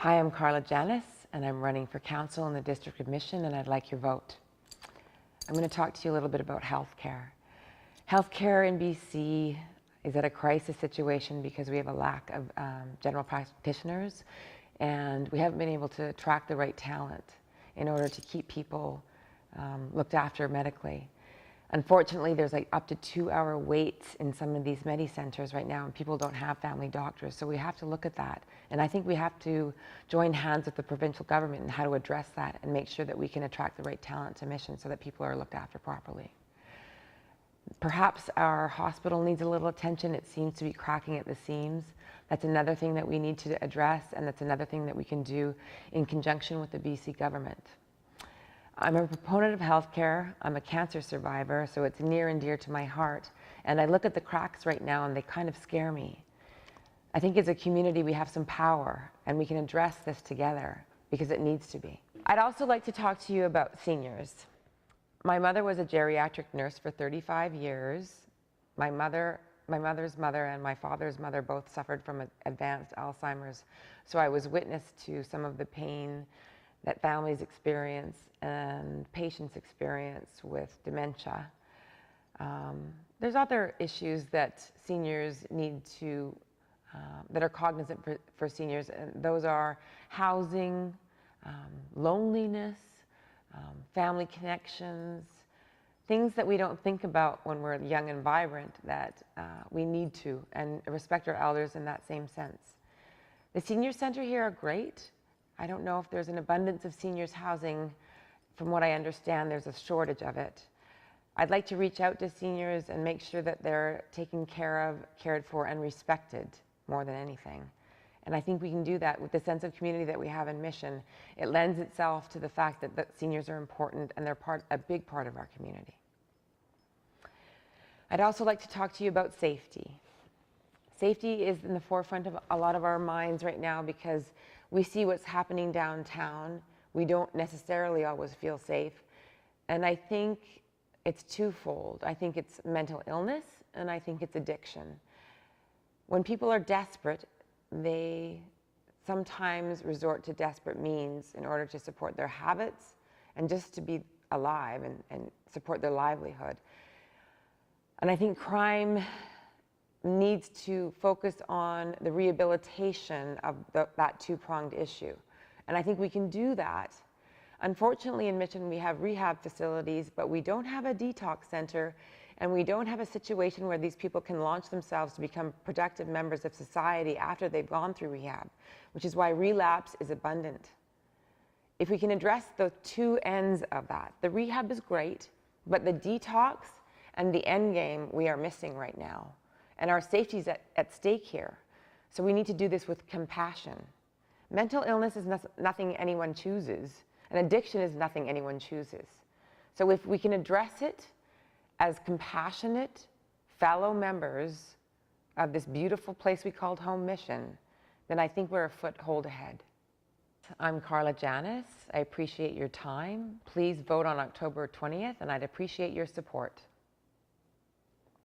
Hi, I'm Carla Janis, and I'm running for council in the District of Mission, and I'd like your vote. I'm going to talk to you a little bit about healthcare. Healthcare in BC is at a crisis situation because we have a lack of general practitioners, and we haven't been able to attract the right talent in order to keep people looked after medically. Unfortunately, there's like up to 2-hour waits in some of these centers right now, and people don't have family doctors. So we have to look at that. And I think we have to join hands with the provincial government in how to address that and make sure that we can attract the right talent to Mission so that people are looked after properly. Perhaps our hospital needs a little attention. It seems to be cracking at the seams. That's another thing that we need to address, and that's another thing that we can do in conjunction with the BC government. I'm a proponent of healthcare. I'm a cancer survivor, so it's near and dear to my heart. And I look at the cracks right now and they kind of scare me. I think as a community we have some power and we can address this together because it needs to be. I'd also like to talk to you about seniors. My mother was a geriatric nurse for 35 years. My mother's mother and my father's mother both suffered from advanced Alzheimer's, so I was witness to some of the pain that families experience and patients experience with dementia. There's other issues that seniors need to, that are cognizant for seniors, and those are housing, loneliness, family connections, things that we don't think about when we're young and vibrant that we need to, and respect our elders in that same sense. The senior center here are great. I don't know if there's an abundance of seniors housing. From what I understand, there's a shortage of it. I'd like to reach out to seniors and make sure that they're taken care of, cared for, and respected more than anything. And I think we can do that with the sense of community that we have in Mission. It lends itself to the fact that seniors are important and they're a big part of our community. I'd also like to talk to you about safety. Safety is in the forefront of a lot of our minds right now because we see what's happening downtown. We don't necessarily always feel safe. And I think it's twofold. I think it's mental illness and I think it's addiction. When people are desperate, they sometimes resort to desperate means in order to support their habits and just to be alive and support their livelihood. And I think crime needs to focus on the rehabilitation of that two-pronged issue. And I think we can do that. Unfortunately, in Mission, we have rehab facilities, but we don't have a detox center, and we don't have a situation where these people can launch themselves to become productive members of society after they've gone through rehab, which is why relapse is abundant. If we can address the two ends of that, the rehab is great, but the detox and the end game we are missing right now. And our safety is at stake here. So we need to do this with compassion. Mental illness is nothing anyone chooses, and addiction is nothing anyone chooses. So if we can address it as compassionate fellow members of this beautiful place we called home Mission, then I think we're a foothold ahead. I'm Carla Janis. I appreciate your time. Please vote on October 20th, and I'd appreciate your support.